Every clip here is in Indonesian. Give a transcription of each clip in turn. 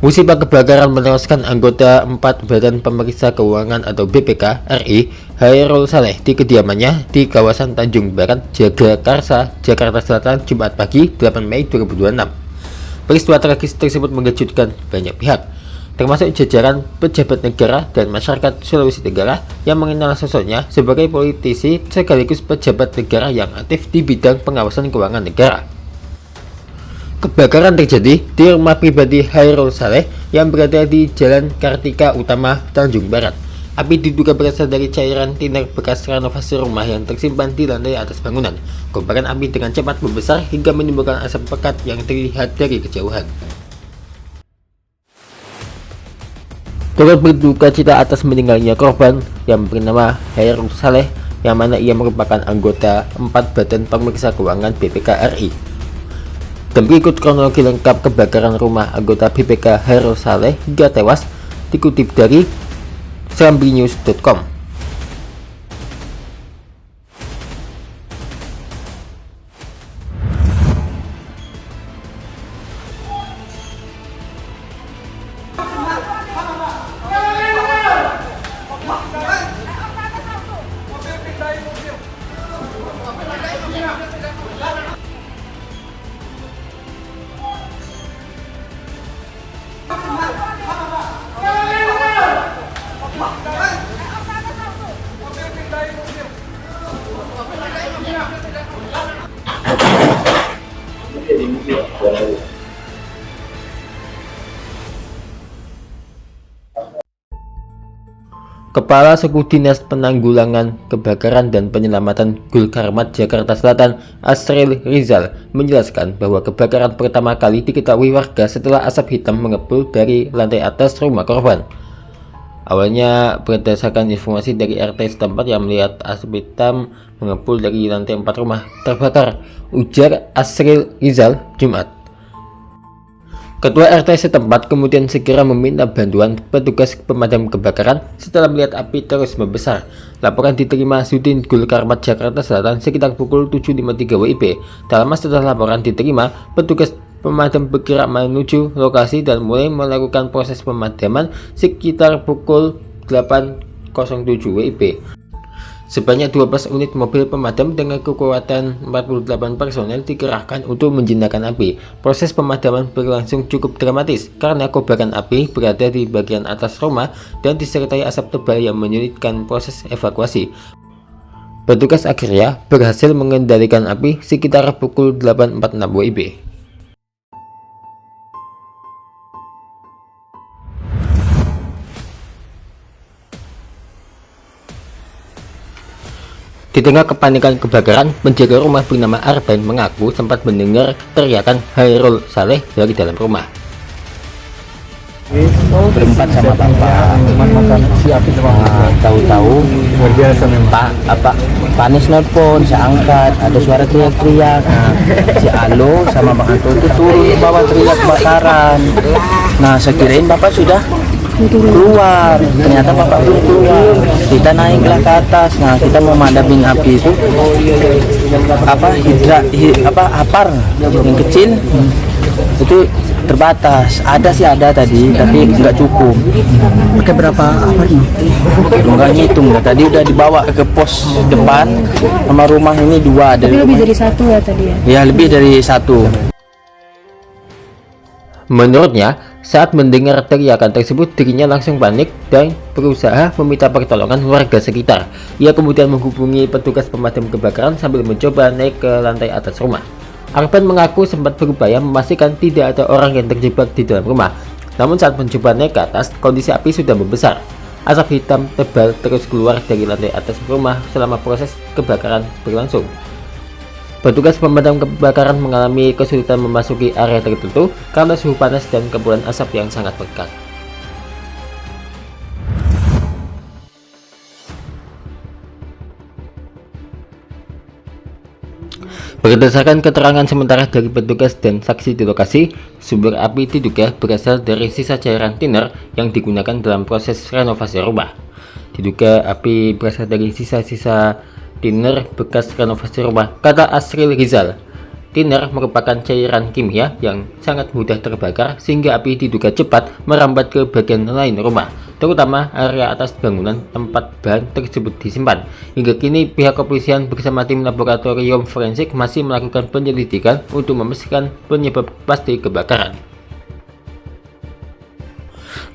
Musibah kebakaran menewaskan anggota 4 Badan Pemeriksa Keuangan atau BPK RI, Hairul Saleh, di kediamannya di kawasan Tanjung Barat, Jagakarsa, Jakarta Selatan, Jumat pagi 8 Mei 2026. Peristiwa tragis tersebut mengejutkan banyak pihak, termasuk jajaran pejabat negara dan masyarakat Sulawesi Tenggara yang mengenal sosoknya sebagai politisi sekaligus pejabat negara yang aktif di bidang pengawasan keuangan negara. Kebakaran terjadi di rumah pribadi Hairul Saleh yang berada di Jalan Kartika Utama, Tanjung Barat. Api diduga berasal dari cairan thinner bekas renovasi rumah yang tersimpan di lantai atas bangunan. Kobaran api dengan cepat membesar hingga menimbulkan asap pekat yang terlihat dari kejauhan. Turut berduka cita atas meninggalnya korban yang bernama Hairul Saleh, yang mana ia merupakan anggota 4 Badan Pemeriksa Keuangan BPK RI. Dan berikut kronologi lengkap kebakaran rumah anggota BPK Hairul Saleh hingga tewas, dikutip dari serambinews.com. Kepala Suku Dinas Penanggulangan Kebakaran dan Penyelamatan Gulkarmat Jakarta Selatan, Asril Rizal, menjelaskan bahwa kebakaran pertama kali diketahui warga setelah asap hitam mengepul dari lantai atas rumah korban. Awalnya berdasarkan informasi dari RT setempat yang melihat asap hitam mengepul dari lantai 4 rumah terbakar, ujar Asril Rizal Jumat. Ketua RT setempat kemudian segera meminta bantuan petugas pemadam kebakaran setelah melihat api terus membesar. Laporan diterima Sudin Gulkarmat Jakarta Selatan sekitar pukul 7.53 WIB. Tak lama setelah laporan diterima, petugas pemadam bergerak menuju lokasi dan mulai melakukan proses pemadaman sekitar pukul 8.07 WIB. Sebanyak 12 unit mobil pemadam dengan kekuatan 48 personel dikerahkan untuk menjinakkan api. Proses pemadaman berlangsung cukup dramatis karena kobaran api berada di bagian atas rumah dan disertai asap tebal yang menyulitkan proses evakuasi. Petugas akhirnya berhasil mengendalikan api sekitar pukul 8.46 WIB. Di tengah kepanikan kebakaran, penjaga rumah bernama Arben mengaku sempat mendengar teriakan Hairul Saleh dari dalam rumah. Berempat sama bapak, tahu-tahu Pak Panis nelpon, saya angkat, ada suara teriak-teriak. Si Alo sama Bang Anto itu turun ke bawah teriak kebakaran. Nah, saya kirain bapak sudah keluar, ternyata bapak belum keluar. Kita naiklah ke atas. Nah, kita mau madamin api itu apar yang kecil itu terbatas. Ada tadi, tapi nggak cukup. Pakai berapa apar nih? Nggak ngitung ya. Tadi udah dibawa ke pos depan sama rumah ini 2. Tapi lebih dari 1 ya tadi ya? Ya, lebih dari 1. Menurutnya, saat mendengar teriakan tersebut, dirinya langsung panik dan berusaha meminta pertolongan warga sekitar. Ia kemudian menghubungi petugas pemadam kebakaran sambil mencoba naik ke lantai atas rumah. Arben mengaku sempat berupaya memastikan tidak ada orang yang terjebak di dalam rumah. Namun saat mencoba naik ke atas, kondisi api sudah membesar. Asap hitam tebal terus keluar dari lantai atas rumah selama proses kebakaran berlangsung. Petugas pemadam kebakaran mengalami kesulitan memasuki area tertentu karena suhu panas dan kepulan asap yang sangat pekat. Berdasarkan keterangan sementara dari petugas dan saksi di lokasi, sumber api diduga berasal dari sisa cairan thinner yang digunakan dalam proses renovasi rumah. Diduga api berasal dari sisa-sisa thinner bekas renovasi rumah, kata Asril Rizal. Tiner merupakan cairan kimia yang sangat mudah terbakar sehingga api diduga cepat merambat ke bagian lain rumah, terutama area atas bangunan tempat bahan tersebut disimpan. Hingga kini pihak kepolisian bersama tim laboratorium forensik masih melakukan penyelidikan untuk memastikan penyebab pasti kebakaran.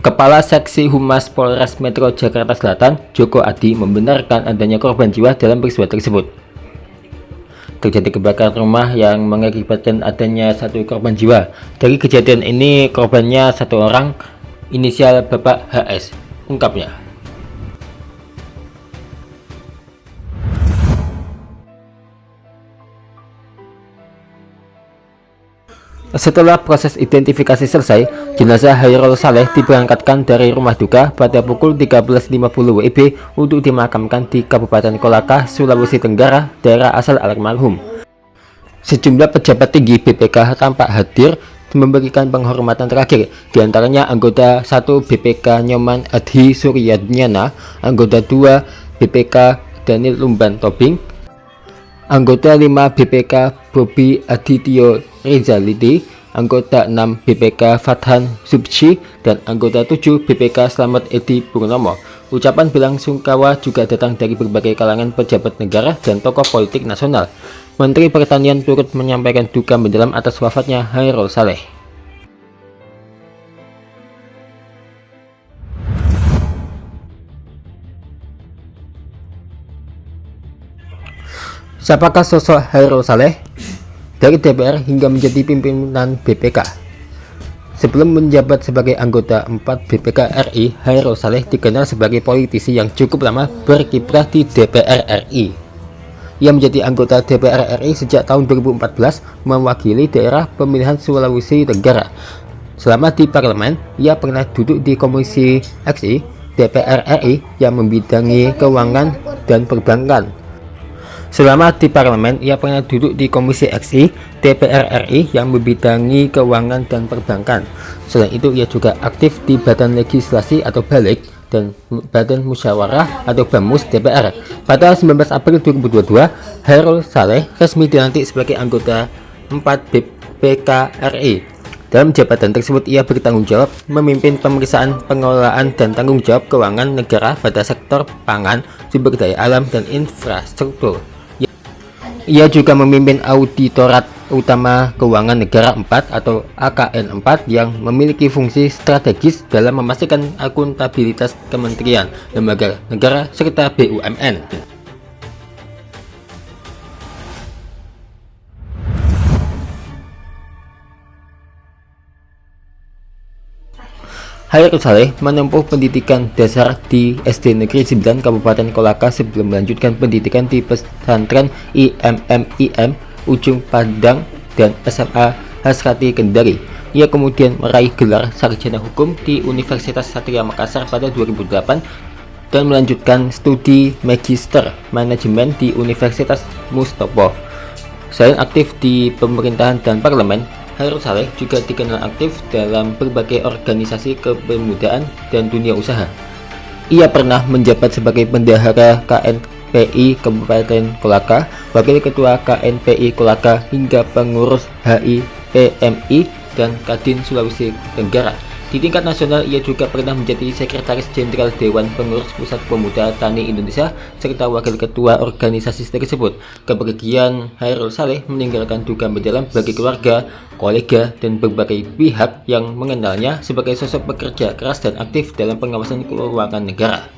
Kepala Seksi Humas Polres Metro Jakarta Selatan, Joko Adi, membenarkan adanya korban jiwa dalam peristiwa tersebut. Terjadi kebakaran rumah yang mengakibatkan adanya 1 korban jiwa. Dari kejadian ini korbannya 1 orang, inisial Bapak HS, ungkapnya. Setelah proses identifikasi selesai, jenazah Hairul Saleh diberangkatkan dari rumah duka pada pukul 13.50 WIB untuk dimakamkan di Kabupaten Kolaka, Sulawesi Tenggara, daerah asal almarhum. Sejumlah pejabat tinggi BPK tampak hadir memberikan penghormatan terakhir, diantaranya anggota 1 BPK Nyoman Adhi Suryadnyana, anggota 2 BPK Daniel Lumban Tobing, anggota 5 BPK Bobi Adityo Rizalidi, anggota 6 BPK Fathan Subci, dan anggota 7 BPK Slamet Edi Purnomo. Ucapan bela-sungkawa juga datang dari berbagai kalangan pejabat negara dan tokoh politik nasional. Menteri Pertanian turut menyampaikan duka mendalam atas wafatnya Hairul Saleh. Siapakah sosok Hairul Saleh? Dari DPR hingga menjadi pimpinan BPK. Sebelum menjabat sebagai anggota 4 BPK RI, Hairul Saleh dikenal sebagai politisi yang cukup lama berkiprah di DPR RI. Ia menjadi anggota DPR RI sejak tahun 2014, mewakili daerah pemilihan Sulawesi Tenggara. Selama di parlemen, ia pernah duduk di Komisi XI DPR RI yang membidangi keuangan dan perbankan. Selama di parlemen, ia pernah duduk di Komisi XI DPR RI yang membidangi keuangan dan perbankan. Selain itu, ia juga aktif di Badan Legislasi atau Balik dan Badan Musyawarah atau BAMUS DPR. Pada 19 April 2022, Hairul Saleh resmi dilantik sebagai anggota 4 BPK RI. Dalam jabatan tersebut, ia bertanggung jawab memimpin pemeriksaan pengelolaan dan tanggung jawab keuangan negara pada sektor pangan, sumber daya alam, dan infrastruktur. Ia juga memimpin Auditorat Utama Keuangan Negara 4 atau AKN 4 yang memiliki fungsi strategis dalam memastikan akuntabilitas kementerian, lembaga negara, serta BUMN. Hairul Saleh menempuh pendidikan dasar di SD Negeri 9 Kabupaten Kolaka sebelum melanjutkan pendidikan di pesantren IMMIM Ujung Padang dan SMA Hasrati Kendari. Ia kemudian meraih gelar sarjana hukum di Universitas Satria Makassar pada 2008 dan melanjutkan studi magister manajemen di Universitas Mustopo. Selain aktif di pemerintahan dan parlemen, Hairul Saleh juga dikenal aktif dalam berbagai organisasi kepemudaan dan dunia usaha. Ia pernah menjabat sebagai bendahara KNPI Kabupaten Kolaka, wakil ketua KNPI Kolaka, hingga pengurus HIPMI dan Kadin Sulawesi Tenggara. Di tingkat nasional, ia juga pernah menjadi Sekretaris Jenderal Dewan Pengurus Pusat Pemuda Tani Indonesia serta wakil ketua organisasi tersebut. Kepergian Hairul Saleh meninggalkan duka mendalam bagi keluarga, kolega, dan berbagai pihak yang mengenalnya sebagai sosok pekerja keras dan aktif dalam pengawasan keuangan negara.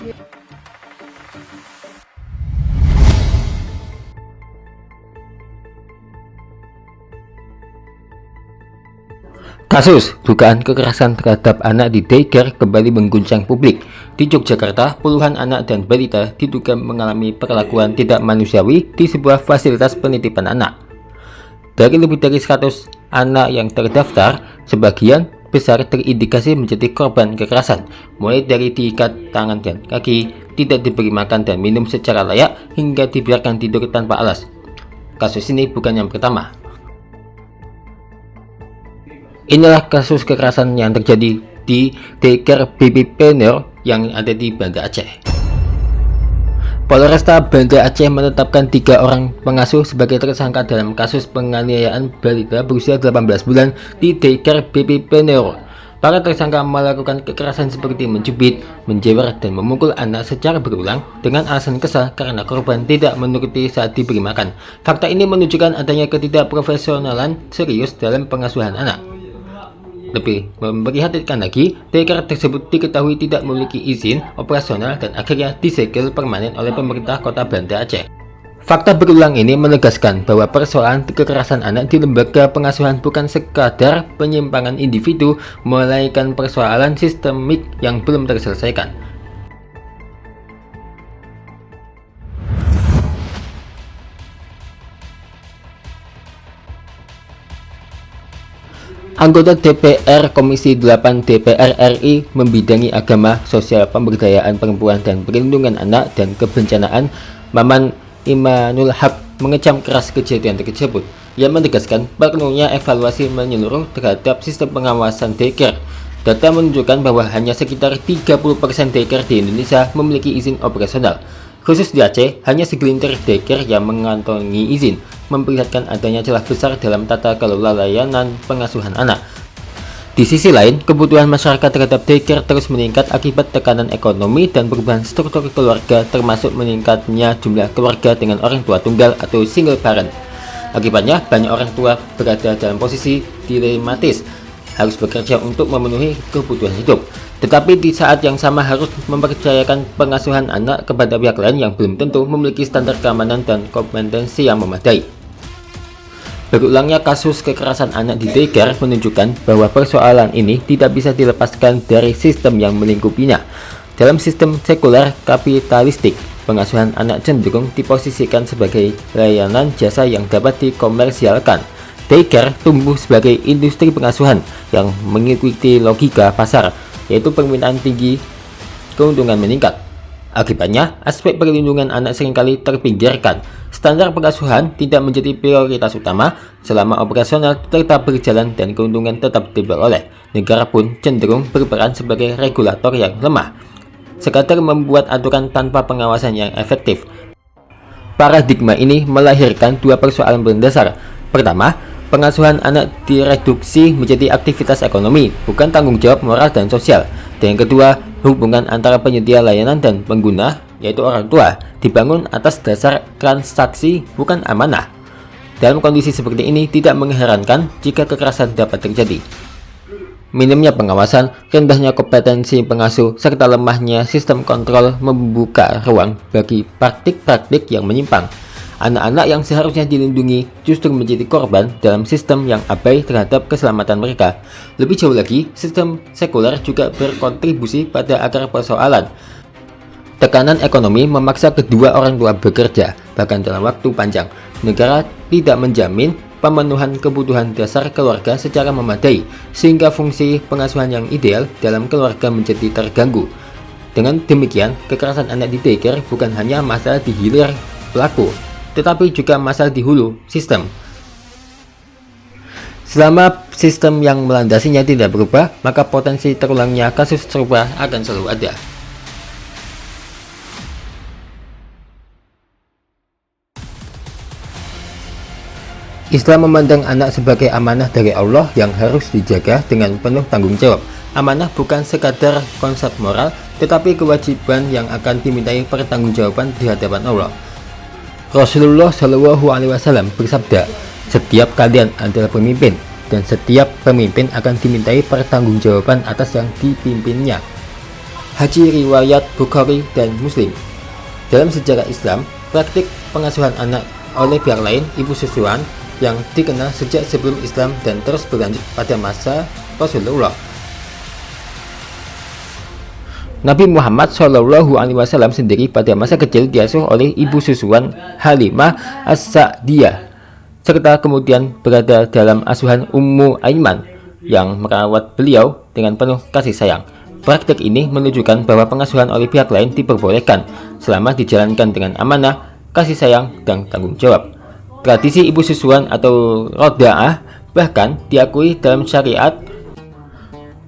Kasus dugaan kekerasan terhadap anak di daycare kembali mengguncang publik. Di Yogyakarta, puluhan anak dan balita diduga mengalami perlakuan tidak manusiawi di sebuah fasilitas penitipan anak. Dari lebih dari 100 anak yang terdaftar, sebagian besar terindikasi menjadi korban kekerasan, mulai dari diikat tangan dan kaki, tidak diberi makan dan minum secara layak, hingga dibiarkan tidur tanpa alas. Kasus ini bukan yang pertama. Inilah kasus kekerasan yang terjadi di daycare Baby Pioneer yang ada di Banda Aceh. Polresta Banda Aceh menetapkan 3 orang pengasuh sebagai tersangka dalam kasus penganiayaan balita berusia 18 bulan di daycare BP Penero. Para tersangka melakukan kekerasan seperti mencubit, menjewer, dan memukul anak secara berulang dengan alasan kesal karena korban tidak menuruti saat diberi makan. Fakta ini menunjukkan adanya ketidakprofesionalan serius dalam pengasuhan anak. Lebih memprihatinkan lagi, daycare tersebut diketahui tidak memiliki izin operasional dan akhirnya disegel permanen oleh pemerintah Kota Banda Aceh. Fakta berulang ini menegaskan bahwa persoalan kekerasan anak di lembaga pengasuhan bukan sekadar penyimpangan individu, melainkan persoalan sistemik yang belum terselesaikan. Anggota DPR Komisi 8 DPR RI membidangi agama, sosial, pemberdayaan perempuan dan perlindungan anak dan kebencanaan Maman Imanul Haq mengecam keras kejadian tersebut. Ia menegaskan perlunya evaluasi menyeluruh terhadap sistem pengawasan daycare. Data menunjukkan bahwa hanya sekitar 30% daycare di Indonesia memiliki izin operasional. Khusus di Aceh, hanya segelintir daycare yang mengantongi izin, memperlihatkan adanya celah besar dalam tata kelola layanan pengasuhan anak. Di sisi lain, kebutuhan masyarakat terhadap daycare terus meningkat akibat tekanan ekonomi dan perubahan struktur keluarga, termasuk meningkatnya jumlah keluarga dengan orang tua tunggal atau single parent. Akibatnya, banyak orang tua berada dalam posisi dilematis, harus bekerja untuk memenuhi kebutuhan hidup, tetapi di saat yang sama harus mempercayakan pengasuhan anak kepada pihak lain yang belum tentu memiliki standar keamanan dan kompetensi yang memadai. Berulangnya kasus kekerasan anak di daycare menunjukkan bahwa persoalan ini tidak bisa dilepaskan dari sistem yang melingkupinya. Dalam sistem sekuler kapitalistik, pengasuhan anak cenderung diposisikan sebagai layanan jasa yang dapat dikomersialkan. Daycare tumbuh sebagai industri pengasuhan yang mengikuti logika pasar, yaitu permintaan tinggi, keuntungan meningkat. Akibatnya, aspek perlindungan anak seringkali terpinggirkan. Standar pengasuhan tidak menjadi prioritas utama selama operasional tetap berjalan dan keuntungan tetap diperoleh. Negara pun cenderung berperan sebagai regulator yang lemah, sekadar membuat aturan tanpa pengawasan yang efektif. Paradigma ini melahirkan 2 persoalan mendasar. Pertama, pengasuhan anak direduksi menjadi aktivitas ekonomi, bukan tanggung jawab moral dan sosial. Dan yang kedua, hubungan antara penyedia layanan dan pengguna, yaitu orang tua, dibangun atas dasar transaksi, bukan amanah. Dalam kondisi seperti ini, tidak mengherankan jika kekerasan dapat terjadi. Minimnya pengawasan, rendahnya kompetensi pengasuh, serta lemahnya sistem kontrol membuka ruang bagi praktik-praktik yang menyimpang. Anak-anak yang seharusnya dilindungi justru menjadi korban dalam sistem yang abai terhadap keselamatan mereka. Lebih jauh lagi, sistem sekuler juga berkontribusi pada akar persoalan. Tekanan ekonomi memaksa kedua orang tua bekerja, bahkan dalam waktu panjang. Negara tidak menjamin pemenuhan kebutuhan dasar keluarga secara memadai, sehingga fungsi pengasuhan yang ideal dalam keluarga menjadi terganggu. Dengan demikian, kekerasan anak di daycare bukan hanya masalah di hilir pelaku, tetapi juga masalah di hulu sistem. Selama sistem yang melandasinya tidak berubah, maka potensi terulangnya kasus serupa akan selalu ada. Islam memandang anak sebagai amanah dari Allah yang harus dijaga dengan penuh tanggung jawab. Amanah bukan sekadar konsep moral, tetapi kewajiban yang akan dimintai pertanggungjawaban di hadapan Allah. Rasulullah Shallallahu Alaihi Wasallam bersabda, setiap kalian adalah pemimpin, dan setiap pemimpin akan dimintai pertanggungjawaban atas yang dipimpinnya. Haji riwayat Bukhari dan Muslim. Dalam sejarah Islam, praktik pengasuhan anak oleh pihak lain, ibu susuan, yang dikenal sejak sebelum Islam dan terus berlanjut pada masa Rasulullah. Nabi Muhammad Shallallahu Alaihi Wasallam sendiri pada masa kecil diasuh oleh ibu susuan Halimah As-Sa'diyah, serta kemudian berada dalam asuhan Ummu Aiman yang merawat beliau dengan penuh kasih sayang. Praktik ini menunjukkan bahwa pengasuhan oleh pihak lain diperbolehkan selama dijalankan dengan amanah, kasih sayang, dan tanggung jawab. Tradisi ibu susuan atau roda'ah bahkan diakui dalam syariat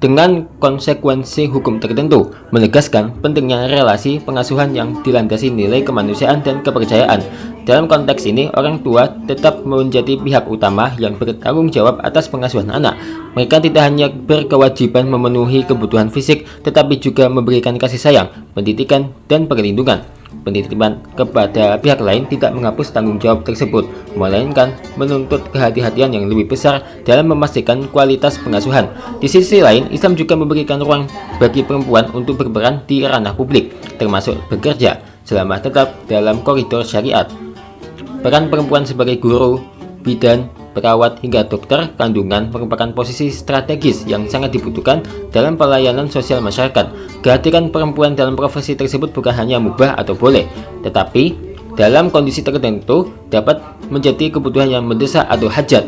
dengan konsekuensi hukum tertentu, menegaskan pentingnya relasi pengasuhan yang dilandasi nilai kemanusiaan dan kepercayaan. Dalam konteks ini, orang tua tetap menjadi pihak utama yang bertanggung jawab atas pengasuhan anak. Mereka tidak hanya berkewajiban memenuhi kebutuhan fisik, tetapi juga memberikan kasih sayang, pendidikan, dan perlindungan. Penitipan kepada pihak lain tidak menghapus tanggung jawab tersebut, melainkan menuntut kehati-hatian yang lebih besar dalam memastikan kualitas pengasuhan. Di sisi lain, Islam juga memberikan ruang bagi perempuan untuk berperan di ranah publik, termasuk bekerja, selama tetap dalam koridor syariat. Peran perempuan sebagai guru, bidan, perawat, hingga dokter kandungan merupakan posisi strategis yang sangat dibutuhkan dalam pelayanan sosial masyarakat. Kehadiran perempuan dalam profesi tersebut bukan hanya mubah atau boleh, tetapi dalam kondisi tertentu dapat menjadi kebutuhan yang mendesak atau hajat,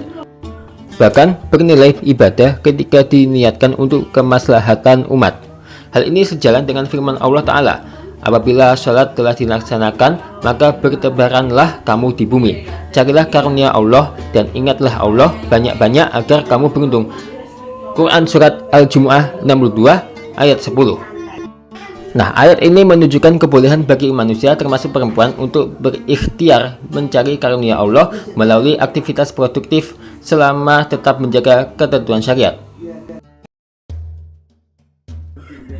bahkan bernilai ibadah ketika diniatkan untuk kemaslahatan umat. Hal ini sejalan dengan firman Allah Ta'ala, "Apabila sholat telah dilaksanakan, maka bertebaranlah kamu di bumi. Carilah karunia Allah dan ingatlah Allah banyak-banyak agar kamu beruntung." Quran Surat Al-Jumu'ah 62 ayat 10. Nah, ayat ini menunjukkan kebolehan bagi manusia termasuk perempuan untuk berikhtiar mencari karunia Allah melalui aktivitas produktif selama tetap menjaga ketentuan syariat.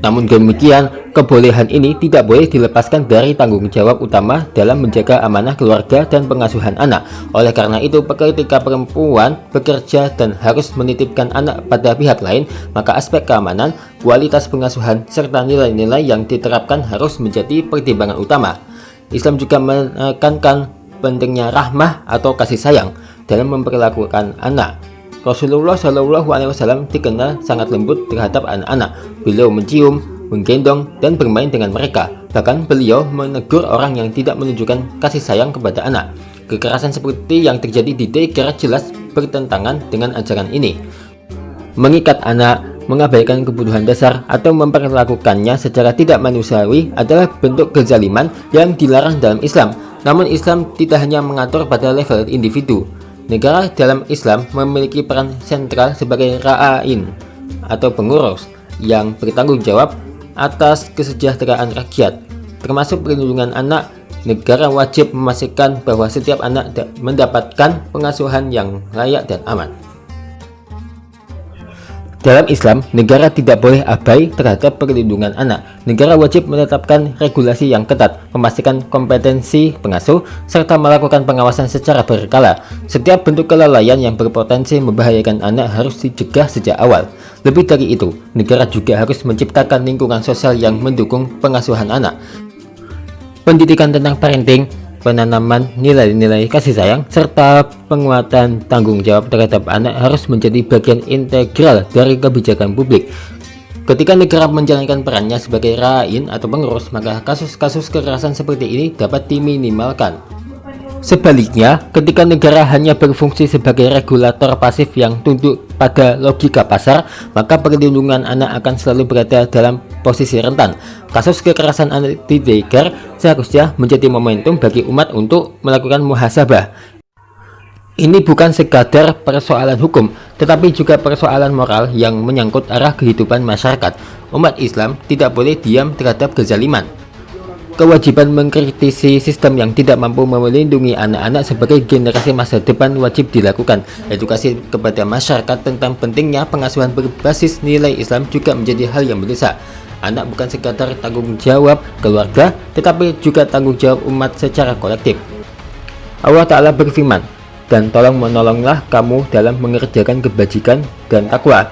Namun demikian, kebolehan ini tidak boleh dilepaskan dari tanggung jawab utama dalam menjaga amanah keluarga dan pengasuhan anak. Oleh karena itu, ketika perempuan bekerja dan harus menitipkan anak pada pihak lain, maka aspek keamanan, kualitas pengasuhan, serta nilai-nilai yang diterapkan harus menjadi pertimbangan utama. Islam juga menekankan pentingnya rahmah atau kasih sayang dalam memperlakukan anak. Rasulullah SAW dikenal sangat lembut terhadap anak-anak. Beliau mencium, menggendong, dan bermain dengan mereka. Bahkan beliau menegur orang yang tidak menunjukkan kasih sayang kepada anak. Kekerasan seperti yang terjadi di daycare jelas bertentangan dengan ajaran ini. Mengikat anak, mengabaikan kebutuhan dasar, atau memperlakukannya secara tidak manusiawi adalah bentuk kezaliman yang dilarang dalam Islam. Namun Islam tidak hanya mengatur pada level individu. Negara dalam Islam memiliki peran sentral sebagai ra'ain atau pengurus yang bertanggung jawab atas kesejahteraan rakyat, termasuk perlindungan anak. Negara wajib memastikan bahwa setiap anak mendapatkan pengasuhan yang layak dan aman. Dalam Islam, negara tidak boleh abai terhadap perlindungan anak. Negara wajib menetapkan regulasi yang ketat, memastikan kompetensi pengasuh, serta melakukan pengawasan secara berkala. Setiap bentuk kelalaian yang berpotensi membahayakan anak harus dicegah sejak awal. Lebih dari itu, negara juga harus menciptakan lingkungan sosial yang mendukung pengasuhan anak. Pendidikan tentang parenting, penanaman nilai-nilai kasih sayang, serta penguatan tanggung jawab terhadap anak harus menjadi bagian integral dari kebijakan publik. Ketika negara menjalankan perannya sebagai ra'in atau pengurus, maka kasus-kasus kekerasan seperti ini dapat diminimalkan. Sebaliknya, ketika negara hanya berfungsi sebagai regulator pasif yang tunduk pada logika pasar, maka perlindungan anak akan selalu berada dalam posisi rentan. Kasus kekerasan anak di daycare seharusnya menjadi momentum bagi umat untuk melakukan muhasabah. Ini bukan sekadar persoalan hukum, tetapi juga persoalan moral yang menyangkut arah kehidupan masyarakat. Umat Islam tidak boleh diam terhadap kezaliman. Kewajiban mengkritisi sistem yang tidak mampu melindungi anak-anak sebagai generasi masa depan wajib dilakukan. Edukasi kepada masyarakat tentang pentingnya pengasuhan berbasis nilai Islam juga menjadi hal yang mendesak. Anak bukan sekadar tanggung jawab keluarga, tetapi juga tanggung jawab umat secara kolektif. Allah Ta'ala berfirman, "Dan tolong menolonglah kamu dalam mengerjakan kebajikan dan takwa,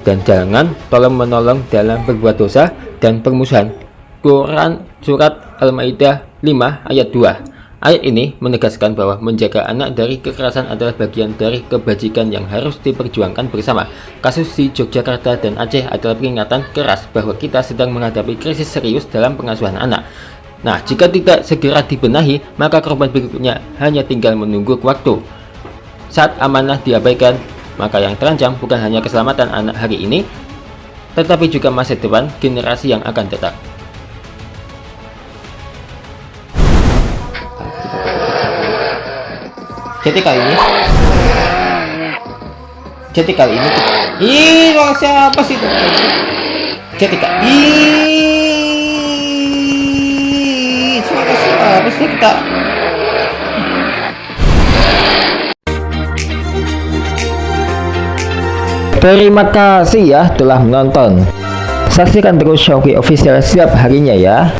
dan jangan tolong menolong dalam berbuat dosa dan permusuhan." Quran Surat Al-Maidah 5 ayat 2. Ayat ini menegaskan bahwa menjaga anak dari kekerasan adalah bagian dari kebajikan yang harus diperjuangkan bersama. Kasus di Yogyakarta dan Aceh adalah peringatan keras bahwa kita sedang menghadapi krisis serius dalam pengasuhan anak. Nah, jika tidak segera dibenahi, maka korban berikutnya hanya tinggal menunggu waktu. Saat amanah diabaikan, maka yang terancam bukan hanya keselamatan anak hari ini, tetapi juga masa depan generasi yang akan datang. Jadi kali ini Jadi kali ini kita... Ih, suara siapa sih? Jadi suara siapa sih kita? Terima kasih ya telah menonton. Saksikan terus Showki Official setiap harinya ya.